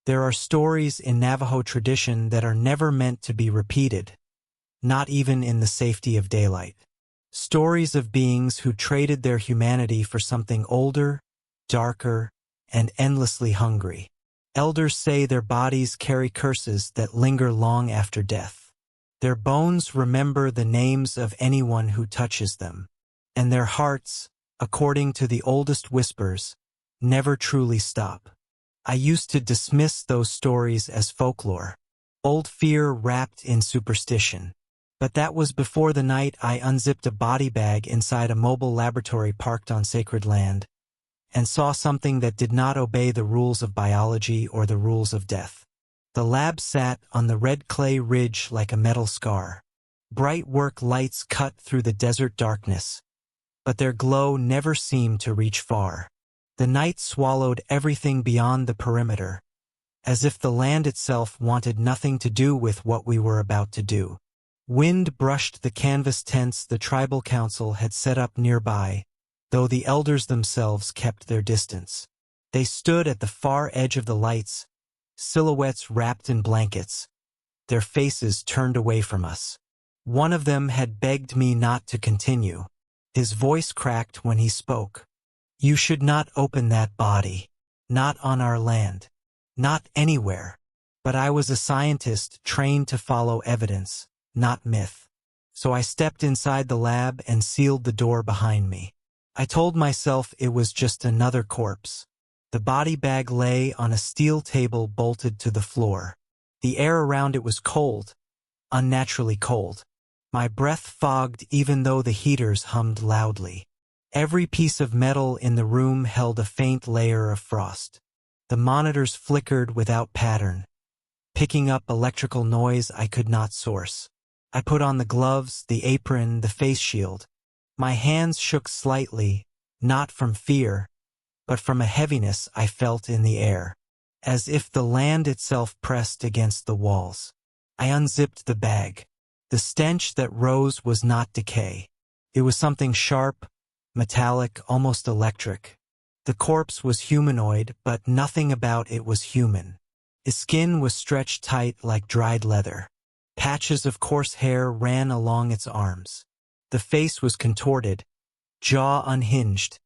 There are stories in Navajo tradition that are never meant to be repeated, not even in the safety of daylight. Stories of beings who traded their humanity for something older, darker, and endlessly hungry. Elders say their bodies carry curses that linger long after death. Their bones remember the names of anyone who touches them, and their hearts, according to the oldest whispers, never truly stop. I used to dismiss those stories as folklore, old fear wrapped in superstition. But that was before the night I unzipped a body bag inside a mobile laboratory parked on sacred land, and saw something that did not obey the rules of biology or the rules of death. The lab sat on the red clay ridge like a metal scar. Bright work lights cut through the desert darkness, but their glow never seemed to reach far. The night swallowed everything beyond the perimeter, as if the land itself wanted nothing to do with what we were about to do. Wind brushed the canvas tents the tribal council had set up nearby, though the elders themselves kept their distance. They stood at the far edge of the lights, silhouettes wrapped in blankets, their faces turned away from us. One of them had begged me not to continue. His voice cracked when he spoke. "You should not open that body. Not on our land. Not anywhere." But I was a scientist trained to follow evidence, not myth. So I stepped inside the lab and sealed the door behind me. I told myself it was just another corpse. The body bag lay on a steel table bolted to the floor. The air around it was cold, unnaturally cold. My breath fogged even though the heaters hummed loudly. Every piece of metal in the room held a faint layer of frost. The monitors flickered without pattern, picking up electrical noise I could not source. I put on the gloves, the apron, the face shield. My hands shook slightly, not from fear, but from a heaviness I felt in the air, as if the land itself pressed against the walls. I unzipped the bag. The stench that rose was not decay. It was something sharp, metallic, almost electric. The corpse was humanoid, but nothing about it was human. His skin was stretched tight like dried leather. Patches of coarse hair ran along its arms. The face was contorted, jaw unhinged,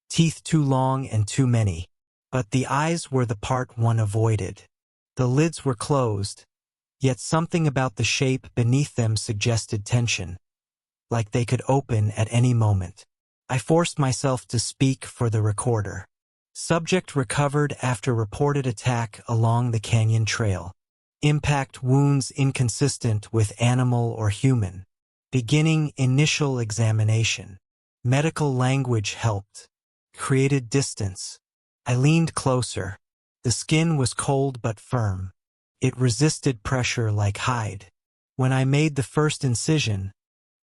teeth too long and too many. But the eyes were the part one avoided. The lids were closed, yet something about the shape beneath them suggested tension, like they could open at any moment. I forced myself to speak for the recorder. Subject recovered after reported attack along the canyon trail. Impact wounds inconsistent with animal or human. Beginning initial examination. Medical language helped. Created distance. I leaned closer. The skin was cold but firm. It resisted pressure like hide. When I made the first incision,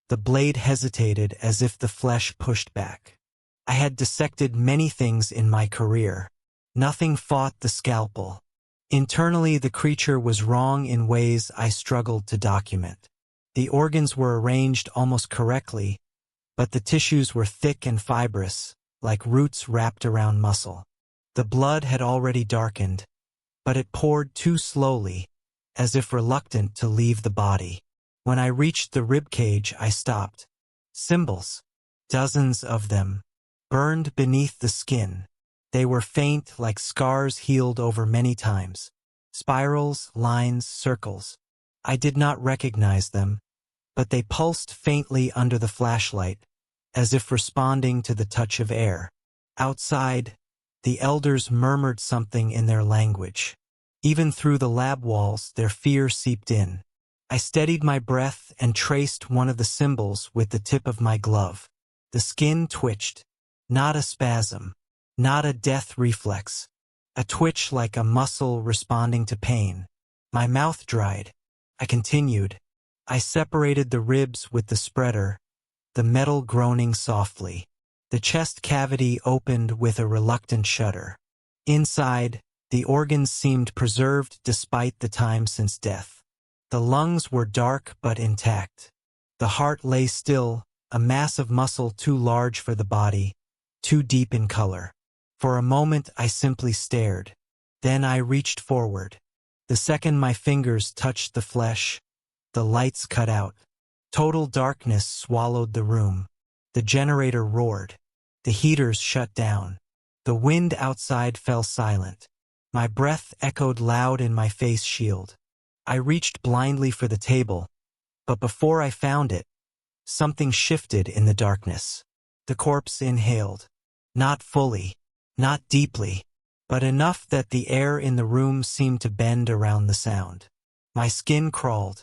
the blade hesitated as if the flesh pushed back. I had dissected many things in my career. Nothing fought the scalpel. Internally, the creature was wrong in ways I struggled to document. The organs were arranged almost correctly, but the tissues were thick and fibrous, like roots wrapped around muscle. The blood had already darkened, but it poured too slowly, as if reluctant to leave the body. When I reached the ribcage, I stopped. Symbols, dozens of them, burned beneath the skin. They were faint, like scars healed over many times. Spirals, lines, circles. I did not recognize them, but they pulsed faintly under the flashlight, as if responding to the touch of air. Outside, the elders murmured something in their language. Even through the lab walls, their fear seeped in. I steadied my breath and traced one of the symbols with the tip of my glove. The skin twitched. Not a spasm. Not a death reflex. A twitch like a muscle responding to pain. My mouth dried. I continued. I separated the ribs with the spreader, the metal groaning softly. The chest cavity opened with a reluctant shudder. Inside, the organs seemed preserved despite the time since death. The lungs were dark but intact. The heart lay still, a mass of muscle too large for the body, too deep in color. For a moment I simply stared. Then I reached forward. The second my fingers touched the flesh, the lights cut out. Total darkness swallowed the room. The generator roared. The heaters shut down. The wind outside fell silent. My breath echoed loud in my face shield. I reached blindly for the table, but before I found it, something shifted in the darkness. The corpse inhaled. Not fully, not deeply, but enough that the air in the room seemed to bend around the sound. My skin crawled.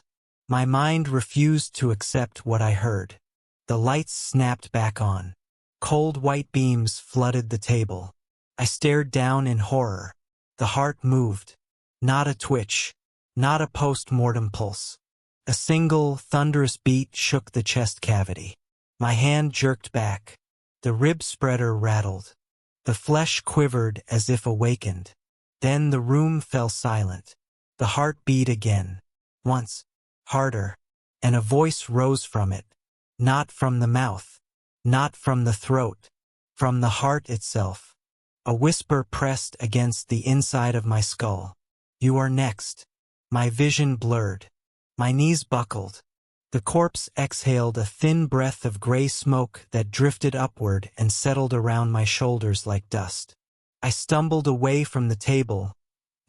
My mind refused to accept what I heard. The lights snapped back on. Cold white beams flooded the table. I stared down in horror. The heart moved. Not a twitch. Not a post-mortem pulse. A single, thunderous beat shook the chest cavity. My hand jerked back. The rib spreader rattled. The flesh quivered as if awakened. Then the room fell silent. The heart beat again. Once. Harder. And a voice rose from it. Not from the mouth. Not from the throat. From the heart itself. A whisper pressed against the inside of my skull. You are next. My vision blurred. My knees buckled. The corpse exhaled a thin breath of gray smoke that drifted upward and settled around my shoulders like dust. I stumbled away from the table,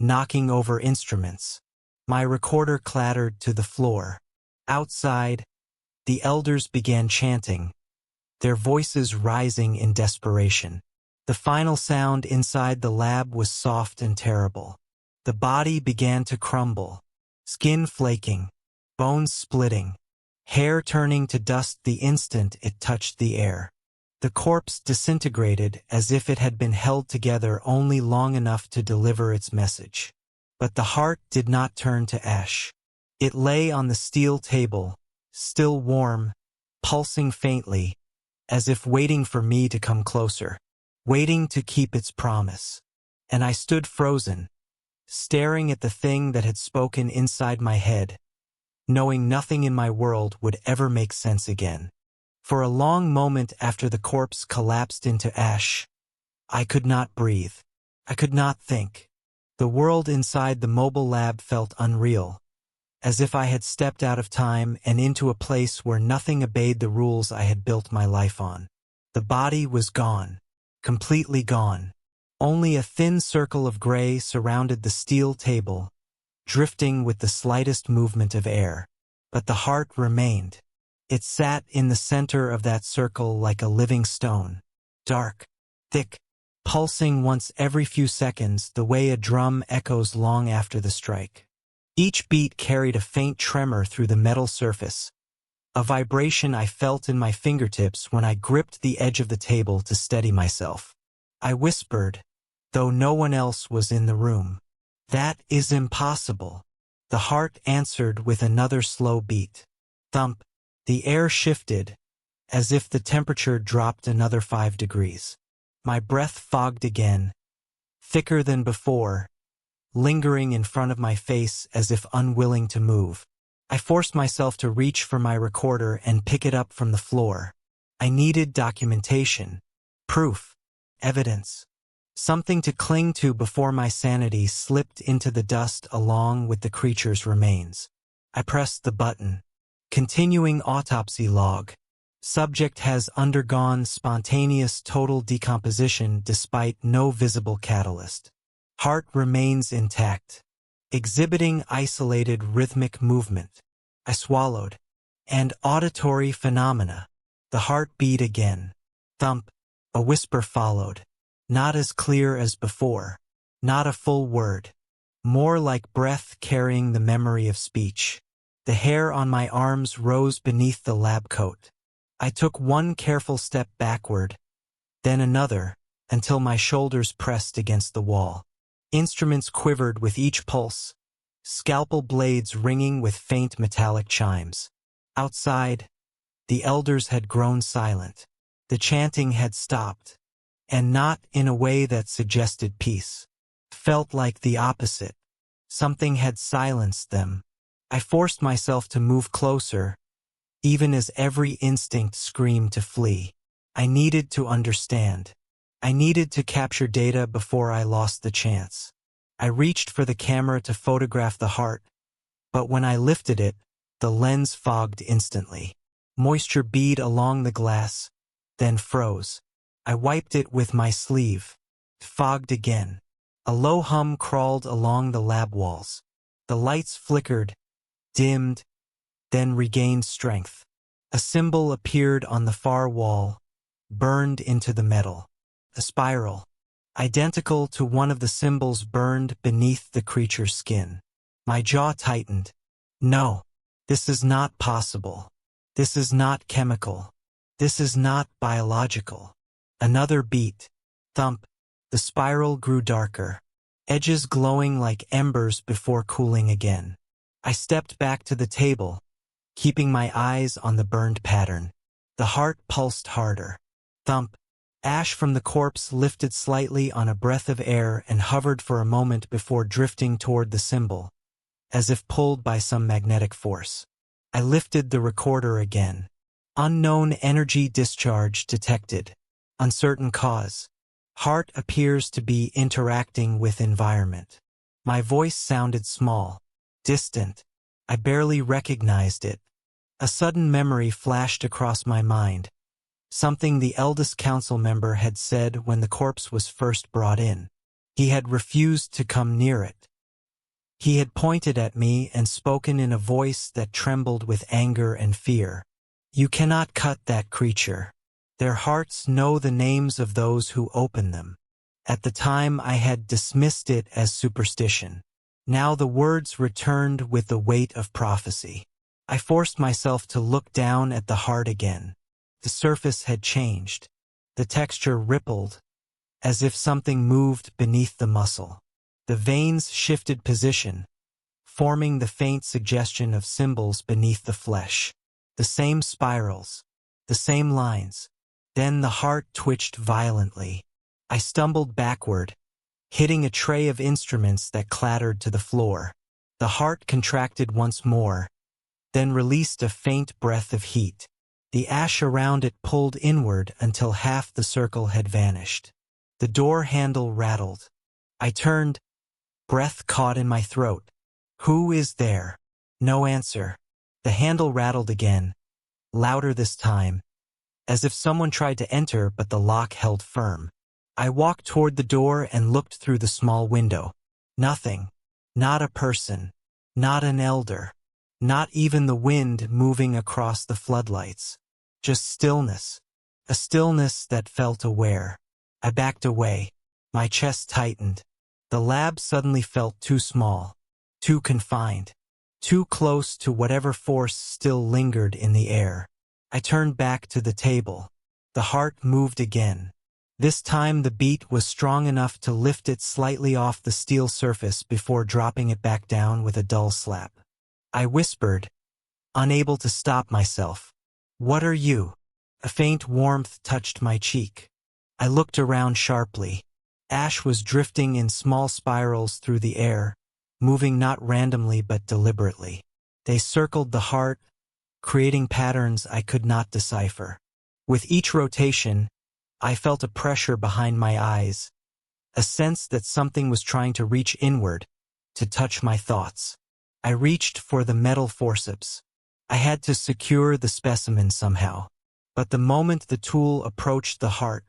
knocking over instruments. My recorder clattered to the floor. Outside, the elders began chanting, their voices rising in desperation. The final sound inside the lab was soft and terrible. The body began to crumble, skin flaking, bones splitting, hair turning to dust the instant it touched the air. The corpse disintegrated as if it had been held together only long enough to deliver its message. But the heart did not turn to ash. It lay on the steel table, still warm, pulsing faintly, as if waiting for me to come closer, waiting to keep its promise. And I stood frozen, staring at the thing that had spoken inside my head, knowing nothing in my world would ever make sense again. For a long moment after the corpse collapsed into ash, I could not breathe. I could not think. The world inside the mobile lab felt unreal, as if I had stepped out of time and into a place where nothing obeyed the rules I had built my life on. The body was gone, completely gone. Only a thin circle of gray surrounded the steel table, drifting with the slightest movement of air. But the heart remained. It sat in the center of that circle like a living stone, dark, thick, pulsing once every few seconds the way a drum echoes long after the strike. Each beat carried a faint tremor through the metal surface, a vibration I felt in my fingertips when I gripped the edge of the table to steady myself. I whispered, though no one else was in the room, "That is impossible." The heart answered with another slow beat. Thump. The air shifted, as if the temperature dropped another 5 degrees. My breath fogged again, thicker than before, lingering in front of my face as if unwilling to move. I forced myself to reach for my recorder and pick it up from the floor. I needed documentation, proof, evidence, something to cling to before my sanity slipped into the dust along with the creature's remains. I pressed the button. Continuing autopsy log. Subject has undergone spontaneous total decomposition despite no visible catalyst. Heart remains intact, exhibiting isolated rhythmic movement. I swallowed. And auditory phenomena. The heart beat again. Thump. A whisper followed. Not as clear as before. Not a full word. More like breath carrying the memory of speech. The hair on my arms rose beneath the lab coat. I took one careful step backward, then another, until my shoulders pressed against the wall. Instruments quivered with each pulse, scalpel blades ringing with faint metallic chimes. Outside, the elders had grown silent. The chanting had stopped, and not in a way that suggested peace. Felt like the opposite. Something had silenced them. I forced myself to move closer, even as every instinct screamed to flee. I needed to understand. I needed to capture data before I lost the chance. I reached for the camera to photograph the heart, but when I lifted it, the lens fogged instantly. Moisture bead along the glass, then froze. I wiped it with my sleeve. Fogged again. A low hum crawled along the lab walls. The lights flickered, dimmed, then regained strength. A symbol appeared on the far wall, burned into the metal. A spiral, identical to one of the symbols burned beneath the creature's skin. My jaw tightened. No, this is not possible. This is not chemical. This is not biological. Another beat. Thump. The spiral grew darker, edges glowing like embers before cooling again. I stepped back to the table, keeping my eyes on the burned pattern. The heart pulsed harder. Thump. Ash from the corpse lifted slightly on a breath of air and hovered for a moment before drifting toward the symbol, as if pulled by some magnetic force. I lifted the recorder again. Unknown energy discharge detected. Uncertain cause. Heart appears to be interacting with environment. My voice sounded small, distant. I barely recognized it. A sudden memory flashed across my mind. Something the eldest council member had said when the corpse was first brought in. He had refused to come near it. He had pointed at me and spoken in a voice that trembled with anger and fear. You cannot cut that creature. Their hearts know the names of those who open them. At the time I had dismissed it as superstition. Now the words returned with the weight of prophecy. I forced myself to look down at the heart again. The surface had changed. The texture rippled, as if something moved beneath the muscle. The veins shifted position, forming the faint suggestion of symbols beneath the flesh. The same spirals, the same lines. Then the heart twitched violently. I stumbled backward, hitting a tray of instruments that clattered to the floor. The heart contracted once more, then released a faint breath of heat. The ash around it pulled inward until half the circle had vanished. The door handle rattled. I turned, breath caught in my throat. Who is there? No answer. The handle rattled again, louder this time, as if someone tried to enter but the lock held firm. I walked toward the door and looked through the small window. Nothing. Not a person. Not an elder. Not even the wind moving across the floodlights. Just stillness. A stillness that felt aware. I backed away. My chest tightened. The lab suddenly felt too small. Too confined. Too close to whatever force still lingered in the air. I turned back to the table. The heart moved again. This time the beat was strong enough to lift it slightly off the steel surface before dropping it back down with a dull slap. I whispered, unable to stop myself. What are you? A faint warmth touched my cheek. I looked around sharply. Ash was drifting in small spirals through the air, moving not randomly but deliberately. They circled the heart, creating patterns I could not decipher. With each rotation, I felt a pressure behind my eyes, a sense that something was trying to reach inward, to touch my thoughts. I reached for the metal forceps. I had to secure the specimen somehow. But the moment the tool approached the heart,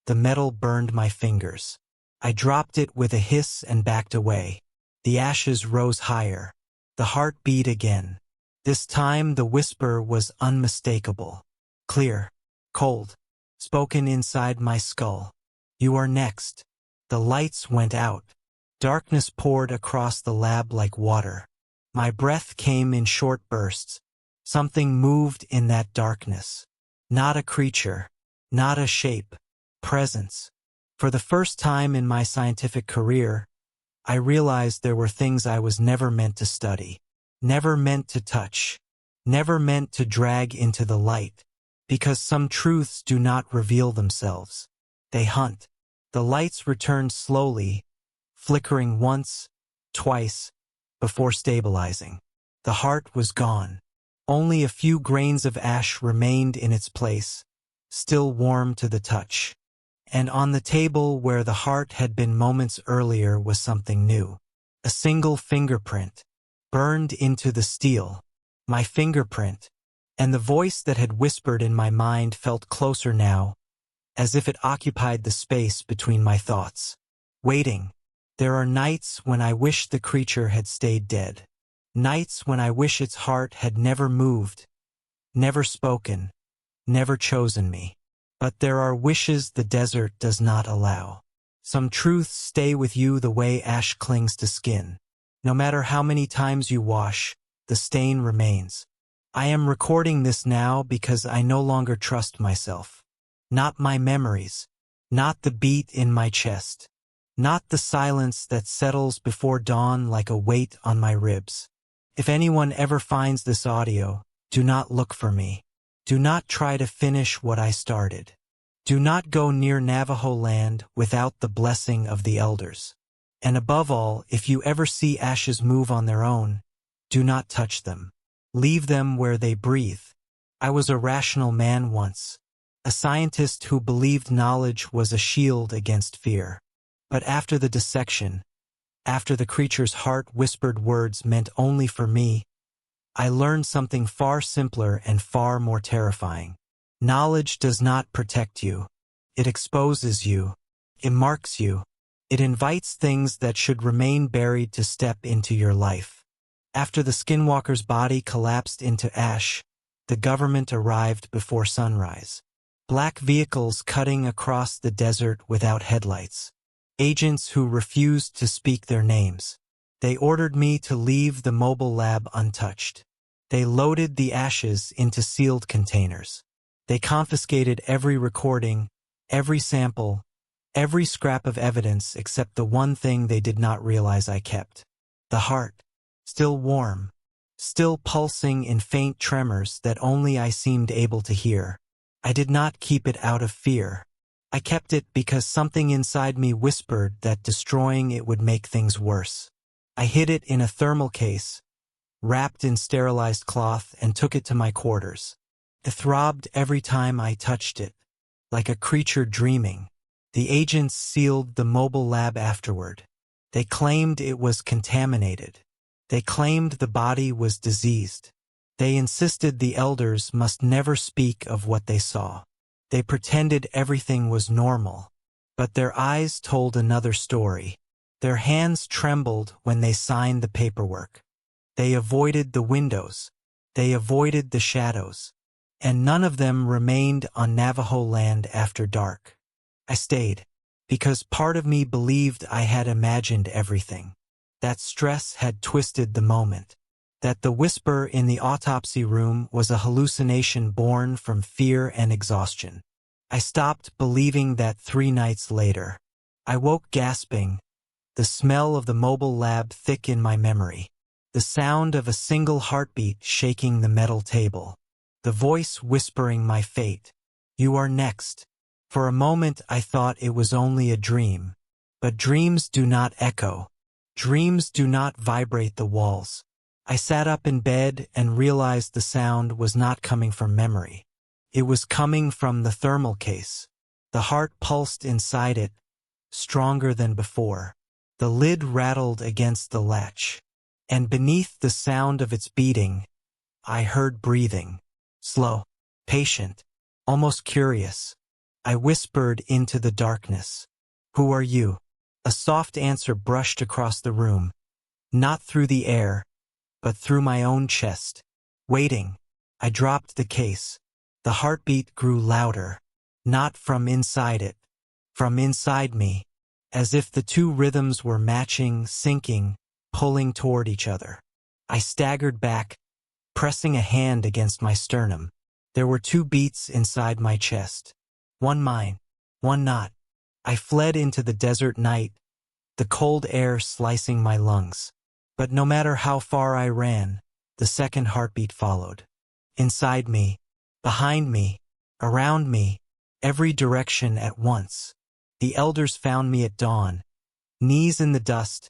the metal burned my fingers. I dropped it with a hiss and backed away. The ashes rose higher. The heart beat again. This time the whisper was unmistakable. Clear. Cold. Spoken inside my skull. You are next. The lights went out. Darkness poured across the lab like water. My breath came in short bursts. Something moved in that darkness. Not a creature. Not a shape. Presence. For the first time in my scientific career, I realized there were things I was never meant to study. Never meant to touch. Never meant to drag into the light. Because some truths do not reveal themselves. They hunt. The lights returned slowly, flickering once, twice, before stabilizing. The heart was gone. Only a few grains of ash remained in its place, still warm to the touch. And on the table where the heart had been moments earlier was something new. A single fingerprint, burned into the steel. My fingerprint. And the voice that had whispered in my mind felt closer now, as if it occupied the space between my thoughts. Waiting. There are nights when I wish the creature had stayed dead. Nights when I wish its heart had never moved, never spoken, never chosen me. But there are wishes the desert does not allow. Some truths stay with you the way ash clings to skin. No matter how many times you wash, the stain remains. I am recording this now because I no longer trust myself. Not my memories. Not the beat in my chest. Not the silence that settles before dawn like a weight on my ribs. If anyone ever finds this audio, do not look for me. Do not try to finish what I started. Do not go near Navajo land without the blessing of the elders. And above all, if you ever see ashes move on their own, do not touch them. Leave them where they breathe. I was a rational man once, a scientist who believed knowledge was a shield against fear. But after the dissection, after the creature's heart-whispered words meant only for me, I learned something far simpler and far more terrifying. Knowledge does not protect you. It exposes you. It marks you. It invites things that should remain buried to step into your life. After the Skinwalker's body collapsed into ash, the government arrived before sunrise. Black vehicles cutting across the desert without headlights. Agents who refused to speak their names. They ordered me to leave the mobile lab untouched. They loaded the ashes into sealed containers. They confiscated every recording, every sample, every scrap of evidence except the one thing they did not realize I kept. The heart, still warm, still pulsing in faint tremors that only I seemed able to hear. I did not keep it out of fear. I kept it because something inside me whispered that destroying it would make things worse. I hid it in a thermal case, wrapped in sterilized cloth, and took it to my quarters. It throbbed every time I touched it, like a creature dreaming. The agents sealed the mobile lab afterward. They claimed it was contaminated. They claimed the body was diseased. They insisted the elders must never speak of what they saw. They pretended everything was normal. But their eyes told another story. Their hands trembled when they signed the paperwork. They avoided the windows. They avoided the shadows. And none of them remained on Navajo land after dark. I stayed, because part of me believed I had imagined everything. That stress had twisted the moment. That the whisper in the autopsy room was a hallucination born from fear and exhaustion. I stopped believing that 3 nights later. I woke gasping, the smell of the mobile lab thick in my memory. The sound of a single heartbeat shaking the metal table. The voice whispering my fate. You are next. For a moment I thought it was only a dream. But dreams do not echo. Dreams do not vibrate the walls. I sat up in bed and realized the sound was not coming from memory. It was coming from the thermal case. The heart pulsed inside it, stronger than before. The lid rattled against the latch. And beneath the sound of its beating, I heard breathing. Slow, patient, almost curious. I whispered into the darkness. Who are you? A soft answer brushed across the room. Not through the air, but through my own chest. Waiting. I dropped the case. The heartbeat grew louder. Not from inside it. From inside me. As if the two rhythms were matching, syncing, pulling toward each other. I staggered back, pressing a hand against my sternum. There were 2 beats inside my chest. One mine, one not. I fled into the desert night, the cold air slicing my lungs. But no matter how far I ran, the second heartbeat followed. Inside me, behind me, around me, every direction at once. The elders found me at dawn, knees in the dust,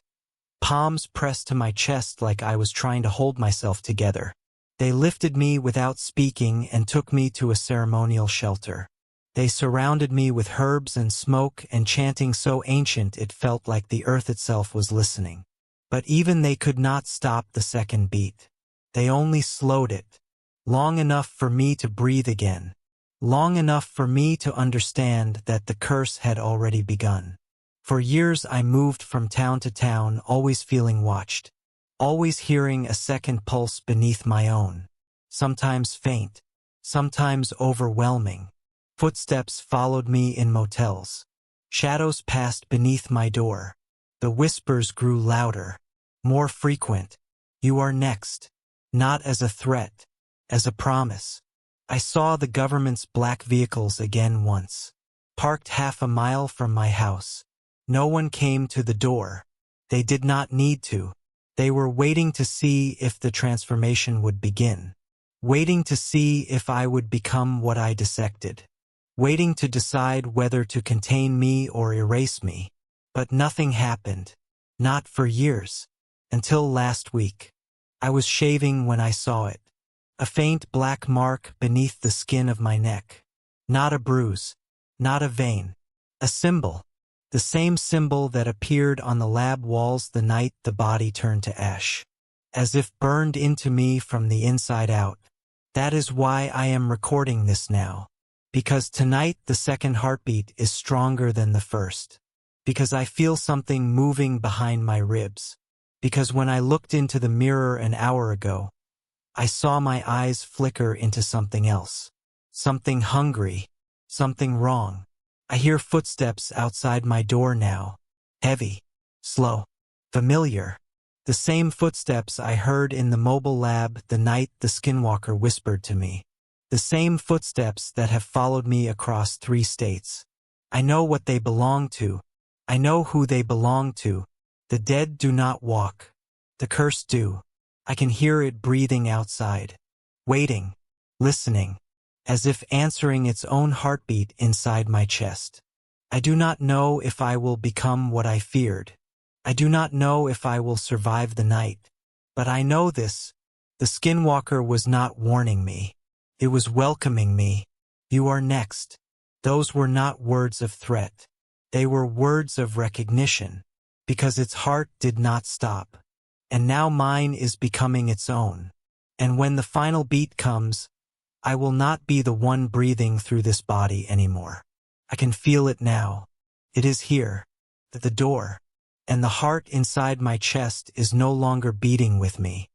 palms pressed to my chest like I was trying to hold myself together. They lifted me without speaking and took me to a ceremonial shelter. They surrounded me with herbs and smoke and chanting so ancient it felt like the earth itself was listening. But even they could not stop the second beat. They only slowed it, long enough for me to breathe again, long enough for me to understand that the curse had already begun. For years I moved from town to town, always feeling watched, always hearing a second pulse beneath my own, sometimes faint, sometimes overwhelming. Footsteps followed me in motels. Shadows passed beneath my door. The whispers grew louder, more frequent. You are next. Not as a threat, as a promise. I saw the government's black vehicles again once, parked half a mile from my house. No one came to the door. They did not need to. They were waiting to see if the transformation would begin, waiting to see if I would become what I dissected, waiting to decide whether to contain me or erase me. But nothing happened, not for years, until last week. I was shaving when I saw it. A faint black mark beneath the skin of my neck. Not a bruise, not a vein. A symbol. The same symbol that appeared on the lab walls the night the body turned to ash. As if burned into me from the inside out. That is why I am recording this now. Because tonight the second heartbeat is stronger than the first. Because I feel something moving behind my ribs. Because when I looked into the mirror an hour ago, I saw my eyes flicker into something else. Something hungry. Something wrong. I hear footsteps outside my door now. Heavy. Slow. Familiar. The same footsteps I heard in the mobile lab the night the Skinwalker whispered to me. The same footsteps that have followed me across 3 states. I know what they belong to. I know who they belong to. The dead do not walk. The cursed do. I can hear it breathing outside. Waiting. Listening. As if answering its own heartbeat inside my chest. I do not know if I will become what I feared. I do not know if I will survive the night. But I know this. The Skinwalker was not warning me. It was welcoming me. You are next. Those were not words of threat. They were words of recognition. Because its heart did not stop. And now mine is becoming its own. And when the final beat comes, I will not be the one breathing through this body anymore. I can feel it now. It is here, at the door, and the heart inside my chest is no longer beating with me.